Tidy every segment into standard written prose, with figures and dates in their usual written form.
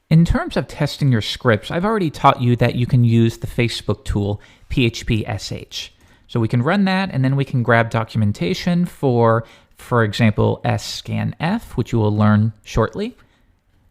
In terms of testing your scripts, I've already taught you that you can use the Facebook tool PHP-SH. So we can run that, and then we can grab documentation for example, scanf, which you will learn shortly.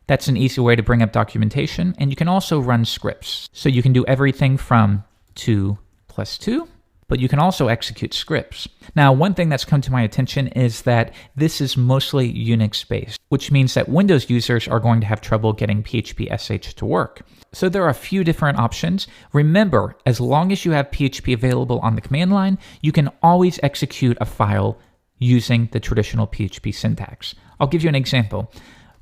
That's an easy way to bring up documentation, and you can also run scripts. So you can do everything from 2 plus 2, but you can also execute scripts. Now, one thing that's come to my attention is that this is mostly Unix-based, which means that Windows users are going to have trouble getting PHP-SH to work. So there are a few different options. Remember, as long as you have PHP available on the command line, you can always execute a file using the traditional PHP syntax. I'll give you an example.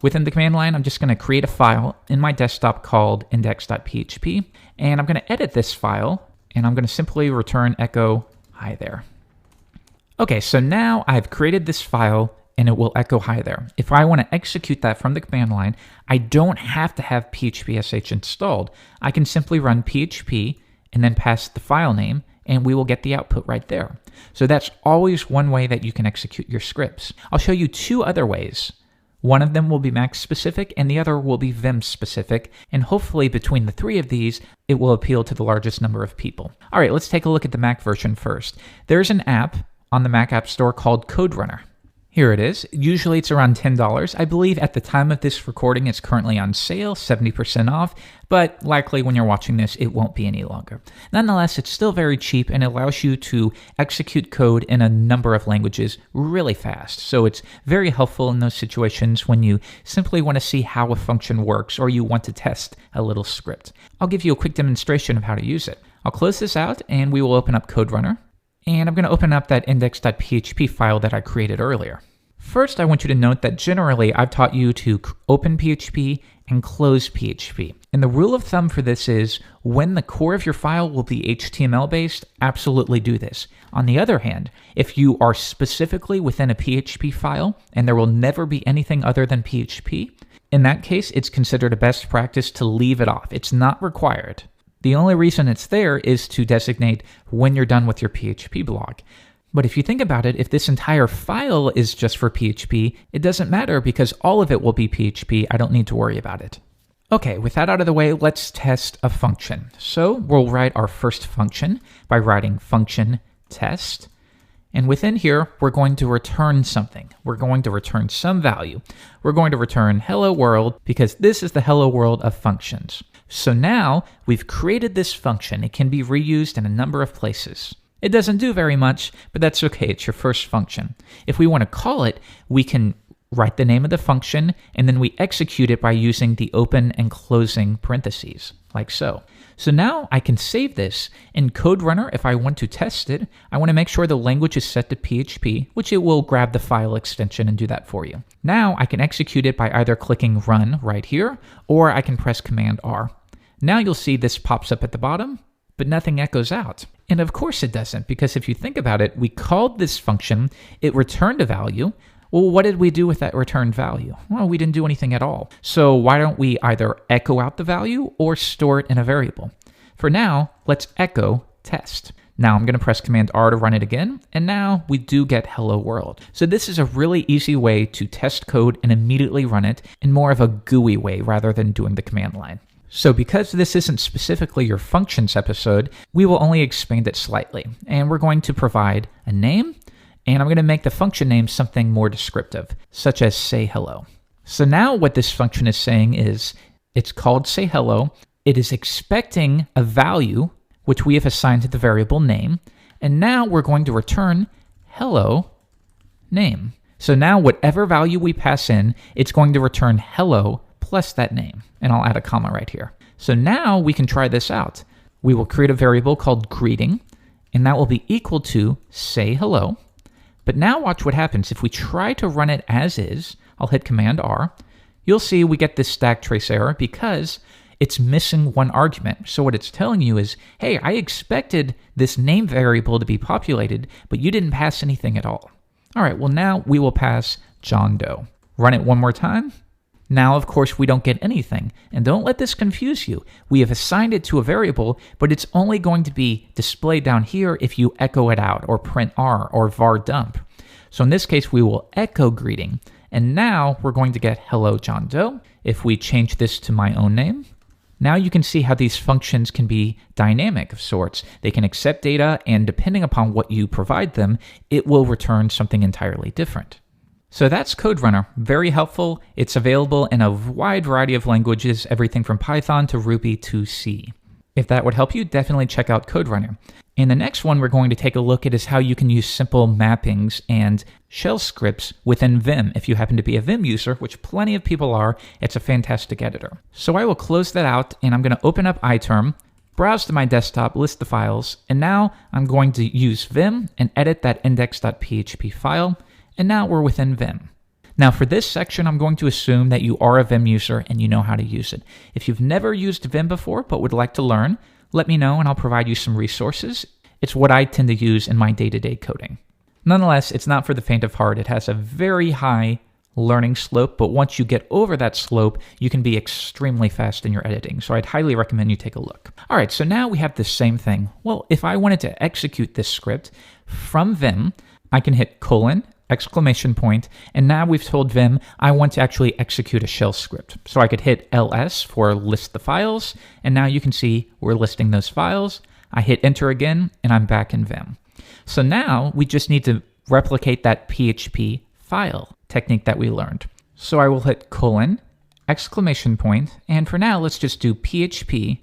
Within the command line, I'm just going to create a file in my desktop called index.php, and I'm going to edit this file, and I'm going to simply return echo hi there. Okay, so now I've created this file, and it will echo hi there. If I want to execute that from the command line, I don't have to have PHP-SH installed. I can simply run PHP and then pass the file name, and we will get the output right there. So that's always one way that you can execute your scripts. I'll show you two other ways. One of them will be Mac specific and the other will be Vim specific, and hopefully between the three of these, it will appeal to the largest number of people. All right, let's take a look at the Mac version first. There's an app on the Mac App Store called CodeRunner. Here it is. Usually it's around $10. I believe at the time of this recording it's currently on sale, 70% off, but likely when you're watching this it won't be any longer. Nonetheless, it's still very cheap and it allows you to execute code in a number of languages really fast. So it's very helpful in those situations when you simply want to see how a function works or you want to test a little script. I'll give you a quick demonstration of how to use it. I'll close this out and we will open up CodeRunner. And I'm going to open up that index.php file that I created earlier. First, I want you to note that generally I've taught you to open PHP and close PHP. And the rule of thumb for this is when the core of your file will be HTML based, absolutely do this. On the other hand, if you are specifically within a PHP file and there will never be anything other than PHP, in that case, it's considered a best practice to leave it off. It's not required. The only reason it's there is to designate when you're done with your PHP blog. But if you think about it, if this entire file is just for PHP, it doesn't matter because all of it will be PHP. I don't need to worry about it. Okay, with that out of the way, let's test a function. So we'll write our first function by writing function test. And within here, we're going to return something. We're going to return some value. We're going to return hello world because this is the hello world of functions. So now we've created this function. It can be reused in a number of places. It doesn't do very much, but that's okay. It's your first function. If we want to call it, we can write the name of the function, and then we execute it by using the open and closing parentheses, like so. So now I can save this in CodeRunner. If I want to test it, I want to make sure the language is set to PHP, which it will grab the file extension and do that for you. Now I can execute it by either clicking Run right here, or I can press Command R. Now you'll see this pops up at the bottom, but nothing echoes out. And of course it doesn't, because if you think about it, we called this function, it returned a value. Well, what did we do with that returned value? Well, we didn't do anything at all. So why don't we either echo out the value or store it in a variable? For now, let's echo test. Now I'm going to press Command R to run it again, and now we do get hello world. So this is a really easy way to test code and immediately run it in more of a GUI way rather than doing the command line. So because this isn't specifically your functions episode, we will only expand it slightly. And we're going to provide a name, and I'm going to make the function name something more descriptive, such as say hello. So now what this function is saying is, it's called say hello, it is expecting a value, which we have assigned to the variable name, and now we're going to return hello name. So now whatever value we pass in, it's going to return hello plus that name. And I'll add a comma right here. So now we can try this out. We will create a variable called greeting, and that will be equal to say hello. But now watch what happens. If we try to run it as is, I'll hit Command R, you'll see we get this stack trace error because it's missing one argument. So what it's telling you is, hey, I expected this name variable to be populated, but you didn't pass anything at all. All right, well now we will pass John Doe. Run it one more time. Now, of course, we don't get anything. And don't let this confuse you. We have assigned it to a variable, but it's only going to be displayed down here if you echo it out or print R or var dump. So in this case, we will echo greeting. And now we're going to get hello John Doe. If we change this to my own name, now you can see how these functions can be dynamic of sorts. They can accept data, and depending upon what you provide them, it will return something entirely different. So that's CodeRunner. Very helpful. It's available in a wide variety of languages, everything from Python to Ruby to C. If that would help you, definitely check out CodeRunner. And the next one we're going to take a look at is how you can use simple mappings and shell scripts within Vim. If you happen to be a Vim user, which plenty of people are, it's a fantastic editor. So I will close that out, and I'm going to open up iTerm, browse to my desktop, list the files, and now I'm going to use Vim and edit that index.php file, and now we're within Vim. Now for this section, I'm going to assume that you are a Vim user and you know how to use it. If you've never used Vim before but would like to learn, let me know and I'll provide you some resources. It's what I tend to use in my day-to-day coding. Nonetheless, it's not for the faint of heart. It has a very high learning slope, but once you get over that slope, you can be extremely fast in your editing. So I'd highly recommend you take a look. All right, so now we have the same thing. Well, if I wanted to execute this script from Vim, I can hit : exclamation point, and now we've told Vim I want to actually execute a shell script. So I could hit ls for list the files, and now you can see we're listing those files. I hit enter again, and I'm back in Vim. So now we just need to replicate that PHP file technique that we learned. So I will hit : exclamation point, and for now let's just do PHP.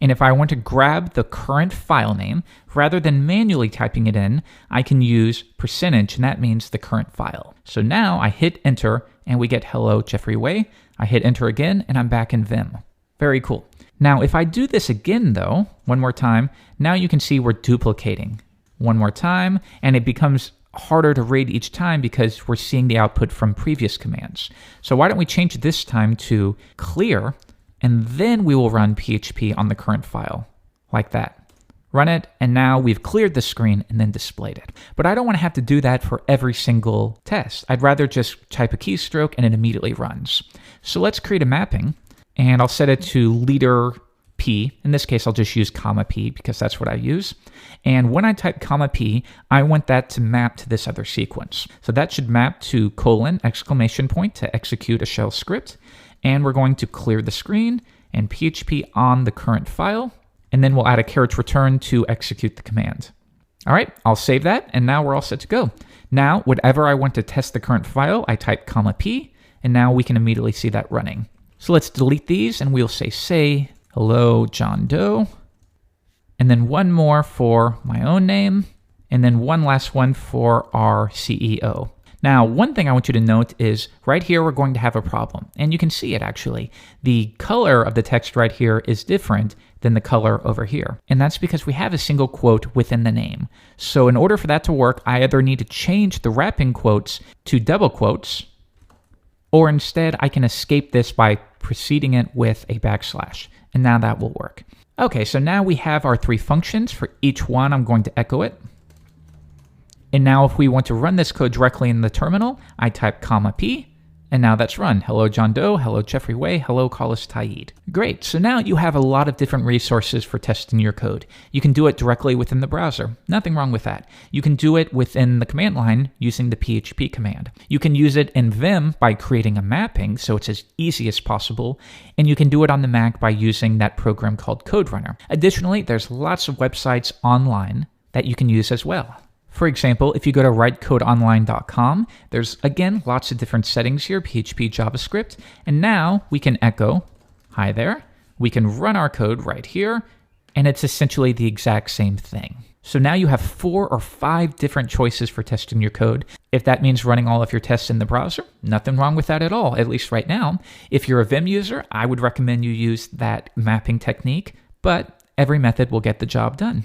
And if I want to grab the current file name, rather than manually typing it in, I can use %, and that means the current file. So now I hit enter, and we get hello Jeffrey Way. I hit enter again, and I'm back in Vim. Very cool. Now, if I do this again, though, one more time, now you can see we're duplicating. One more time, and it becomes harder to read each time because we're seeing the output from previous commands. So why don't we change this time to clear, and then we will run PHP on the current file, like that. Run it, and now we've cleared the screen and then displayed it. But I don't want to have to do that for every single test. I'd rather just type a keystroke and it immediately runs. So let's create a mapping, and I'll set it to leader P. In this case, I'll just use comma P because that's what I use. And when I type comma P, I want that to map to this other sequence. So that should map to : exclamation point to execute a shell script. And we're going to clear the screen and PHP on the current file, and then we'll add a return to execute the command. All right, I'll save that, and now we're all set to go. Now, whenever I want to test the current file, I type comma P, and now we can immediately see that running. So let's delete these, and we'll say hello John Doe, and then one more for my own name, and then one last one for our CEO. Now, one thing I want you to note is right here, we're going to have a problem, and you can see it actually. The color of the text right here is different than the color over here, and that's because we have a single quote within the name. So in order for that to work, I either need to change the wrapping quotes to double quotes, or instead I can escape this by preceding it with a backslash, and now that will work. Okay, so now we have our three functions. For each one, I'm going to echo it. And now if we want to run this code directly in the terminal, I type comma P, and now that's run. Hello John Doe, hello Jeffrey Way, hello Carlos Taid. Great, so now you have a lot of different resources for testing your code. You can do it directly within the browser. Nothing wrong with that. You can do it within the command line using the PHP command. You can use it in Vim by creating a mapping, so it's as easy as possible. And you can do it on the Mac by using that program called CodeRunner. Additionally, there's lots of websites online that you can use as well. For example, if you go to writecodeonline.com, there's, again, lots of different settings here, PHP, JavaScript, and now we can echo, hi there, we can run our code right here, and it's essentially the exact same thing. So now you have 4 or 5 different choices for testing your code. If that means running all of your tests in the browser, nothing wrong with that at all, at least right now. If you're a Vim user, I would recommend you use that mapping technique, but every method will get the job done.